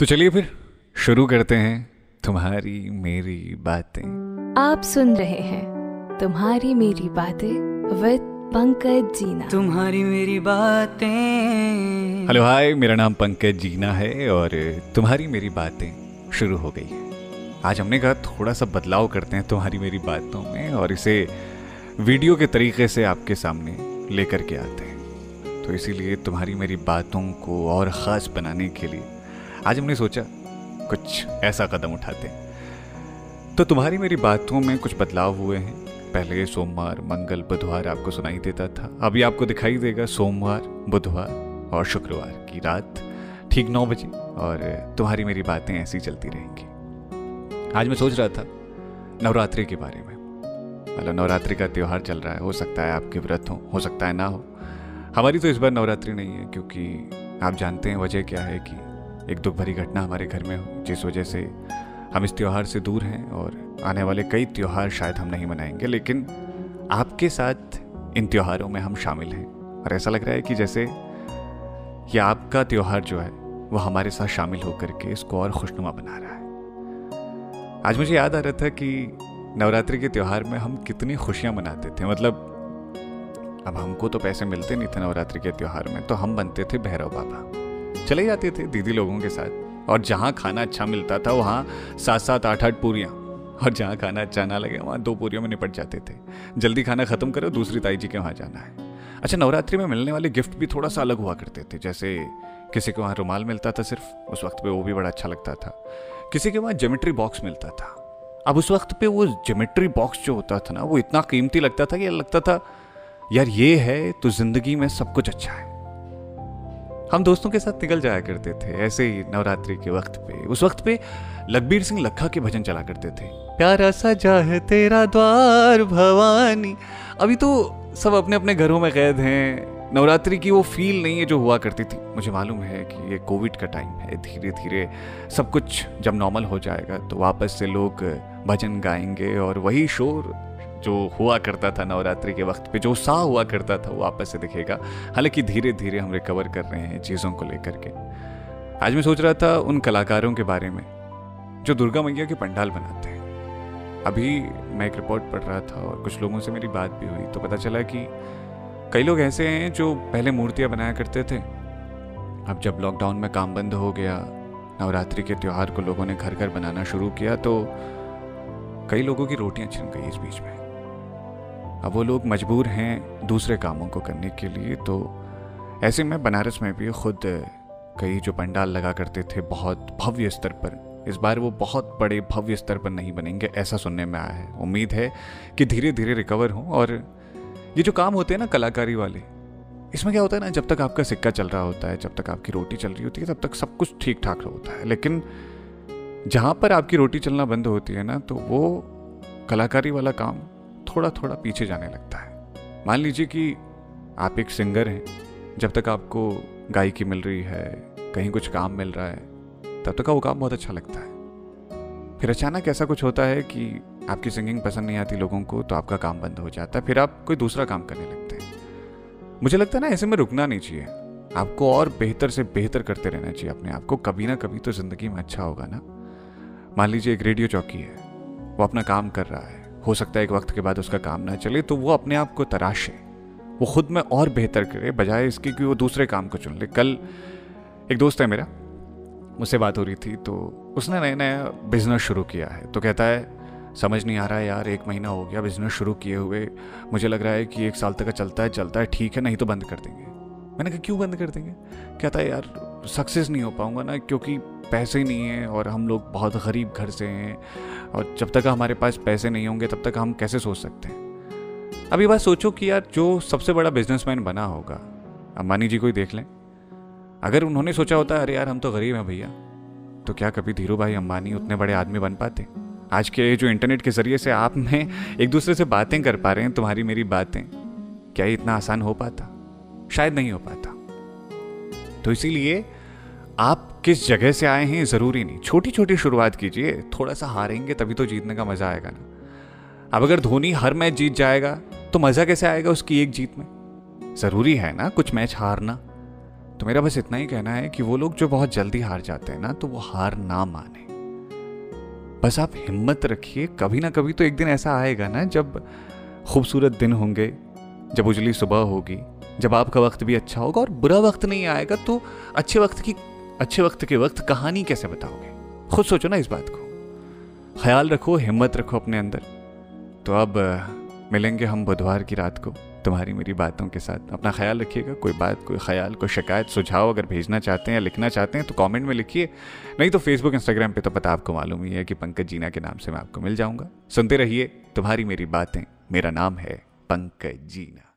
तो चलिए फिर शुरू करते हैं तुम्हारी मेरी बातें। आप सुन रहे हैं तुम्हारी मेरी बातें विद पंकज जीना। तुम्हारी मेरी बातें। हेलो हाय, मेरा नाम पंकज जीना है और तुम्हारी मेरी बातें शुरू हो गई है। आज हमने कहा थोड़ा सा बदलाव करते हैं तुम्हारी मेरी बातों में और इसे वीडियो के तरीके से आपके सामने लेकर के आते हैं। तो इसीलिए तुम्हारी मेरी बातों को और ख़ास बनाने के लिए आज हमने सोचा कुछ ऐसा कदम उठाते हैं। तो तुम्हारी मेरी बातों में कुछ बदलाव हुए हैं। पहले सोमवार, मंगल, बुधवार आपको सुनाई देता था, अभी आपको दिखाई देगा सोमवार, बुधवार और शुक्रवार की रात ठीक 9 बजे, और तुम्हारी मेरी बातें ऐसी चलती रहेंगी। आज मैं सोच रहा था नवरात्रि के बारे में। मतलब नवरात्रि का त्यौहार चल रहा है, हो सकता है आपके व्रत हो सकता है ना हो। हमारी तो इस बार नवरात्रि नहीं है, क्योंकि आप जानते हैं वजह क्या है कि एक दुख भरी घटना हमारे घर में हो, जिस वजह से हम इस त्यौहार से दूर हैं और आने वाले कई त्यौहार शायद हम नहीं मनाएंगे। लेकिन आपके साथ इन त्योहारों में हम शामिल हैं और ऐसा लग रहा है कि जैसे ये आपका त्यौहार जो है वो हमारे साथ शामिल होकर के इसको और खुशनुमा बना रहा है। आज मुझे याद आ रहा था कि नवरात्रि के त्यौहार में हम कितनी खुशियाँ मनाते थे। मतलब अब हमको तो पैसे मिलते नहीं थे नवरात्रि के त्यौहार में, तो हम बनते थे भैरव बाबा। चले जाते थे दीदी लोगों के साथ और जहाँ खाना अच्छा मिलता था वहाँ 7-7, 8-8 पूरियाँ, और जहाँ खाना अच्छा ना लगे वहाँ 2 पूरियों में निपट जाते थे। जल्दी खाना खत्म करो, दूसरी ताई जी के वहाँ जाना है। अच्छा, नवरात्रि में मिलने वाले गिफ्ट भी थोड़ा सा अलग हुआ करते थे। जैसे किसी को वहाँ रुमाल मिलता था सिर्फ, उस वक्त पे वो भी बड़ा अच्छा लगता था। किसी के वहाँ ज्योमेट्री बॉक्स मिलता था। अब उस वक्त पे वो ज्योमेट्री बॉक्स जो होता था ना, वो इतना कीमती लगता था कि लगता था यार ये है तो जिंदगी में सब कुछ अच्छा है। हम दोस्तों के साथ निकल जाया करते थे ऐसे ही नवरात्रि के वक्त पे। उस वक्त पे लखबीर सिंह लखा के भजन चला करते थे, प्यारा सजा है तेरा द्वार भवानी। अभी तो सब अपने अपने घरों में कैद हैं, नवरात्रि की वो फील नहीं है जो हुआ करती थी। मुझे मालूम है कि ये कोविड का टाइम है, धीरे धीरे सब कुछ जब नॉर्मल हो जाएगा तो वापस से लोग भजन गाएंगे और वही शोर जो हुआ करता था नवरात्रि के वक्त पे, जो उत्साह हुआ करता था, वो वापस से दिखेगा। हालांकि धीरे धीरे हम रिकवर कर रहे हैं चीज़ों को लेकर के। आज मैं सोच रहा था उन कलाकारों के बारे में जो दुर्गा मैया के पंडाल बनाते हैं। अभी मैं एक रिपोर्ट पढ़ रहा था और कुछ लोगों से मेरी बात भी हुई, तो पता चला कि कई लोग ऐसे हैं जो पहले मूर्तियाँ बनाया करते थे। अब जब लॉकडाउन में काम बंद हो गया, नवरात्रि के त्यौहार को लोगों ने घर घर बनाना शुरू किया, तो कई लोगों की रोटियां छिन गई इस बीच में। अब वो लोग मजबूर हैं दूसरे कामों को करने के लिए। तो ऐसे में बनारस में भी खुद कई जो पंडाल लगा करते थे बहुत भव्य स्तर पर, इस बार वो बहुत बड़े भव्य स्तर पर नहीं बनेंगे, ऐसा सुनने में आया है। उम्मीद है कि धीरे धीरे रिकवर हों। और ये जो काम होते हैं ना कलाकारी वाले, इसमें क्या होता है ना, जब तक आपका सिक्का चल रहा होता है, जब तक आपकी रोटी चल रही होती है, तब तक सब कुछ ठीक ठाक होता है। लेकिन जहाँ पर आपकी रोटी चलना बंद होती है ना, तो वो कलाकारी वाला काम थोड़ा थोड़ा पीछे जाने लगता है। मान लीजिए कि आप एक सिंगर हैं, जब तक आपको गायकी मिल रही है, कहीं कुछ काम मिल रहा है, तब तक वो काम बहुत अच्छा लगता है। फिर अचानक ऐसा कुछ होता है कि आपकी सिंगिंग पसंद नहीं आती लोगों को, तो आपका काम बंद हो जाता है, फिर आप कोई दूसरा काम करने लगते हैं। मुझे लगता है ना, ऐसे में रुकना नहीं चाहिए, आपको और बेहतर से बेहतर करते रहना चाहिए अपने आप को। कभी ना कभी तो जिंदगी में अच्छा होगा ना। मान लीजिए एक रेडियो जॉकी है, वो अपना काम कर रहा है, हो सकता है एक वक्त के बाद उसका काम ना चले, तो वो अपने आप को तराशे, वो खुद में और बेहतर करे, बजाय इसकी कि वो दूसरे काम को चुन ले। कल एक दोस्त है मेरा, मुझसे बात हो रही थी, तो उसने नया नया बिजनेस शुरू किया है। तो कहता है समझ नहीं आ रहा है यार, 1 महीना हो गया बिजनेस शुरू किए हुए, मुझे लग रहा है कि 1 साल तक चलता है, ठीक है, नहीं तो बंद कर देंगे। मैंने कहा क्यों बंद कर देंगे? कहता है यार सक्सेस नहीं हो पाऊंगा ना, क्योंकि पैसे ही नहीं है और हम लोग बहुत गरीब घर से हैं, और जब तक हमारे पास पैसे नहीं होंगे तब तक हम कैसे सोच सकते हैं। अब ये बात सोचो कि यार जो सबसे बड़ा बिजनेसमैन बना होगा, अंबानी जी को ही देख लें, अगर उन्होंने सोचा होता है अरे यार हम तो गरीब हैं भैया, तो क्या कभी धीरू भाई अंबानी उतने बड़े आदमी बन पाते? आज के जो इंटरनेट के जरिए से आप में एक दूसरे से बातें कर पा रहे हैं, तुम्हारी मेरी बातें, क्या ये इतना आसान हो पाता? शायद नहीं हो पाता। तो इसीलिए आप किस जगह से आए हैं जरूरी नहीं, छोटी छोटी शुरुआत कीजिए। थोड़ा सा हारेंगे तभी तो जीतने का मजा आएगा ना। अब अगर धोनी हर मैच जीत जाएगा तो मजा कैसे आएगा उसकी एक जीत में? जरूरी है ना कुछ मैच हारना। तो मेरा बस इतना ही कहना है कि वो लोग जो बहुत जल्दी हार जाते हैं ना, तो वो हार ना माने। बस आप हिम्मत रखिए, कभी ना कभी तो एक दिन ऐसा आएगा ना जब खूबसूरत दिन होंगे, जब उजली सुबह होगी, जब आपका वक्त भी अच्छा होगा और बुरा वक्त नहीं आएगा। तो अच्छे वक्त के वक्त कहानी कैसे बताओगे? खुद सोचो ना इस बात को। ख्याल रखो, हिम्मत रखो अपने अंदर। तो अब मिलेंगे हम बुधवार की रात को तुम्हारी मेरी बातों के साथ। अपना ख्याल रखिएगा। कोई बात, कोई ख्याल, कोई शिकायत, सुझाव अगर भेजना चाहते हैं या लिखना चाहते हैं तो कमेंट में लिखिए, नहीं तो फेसबुक इंस्टाग्राम पे तो पता आपको मालूम ही है कि पंकज जीना के नाम से मैं आपको मिल जाऊंगा। सुनते रहिए तुम्हारी मेरी बातें। मेरा नाम है पंकज जीना।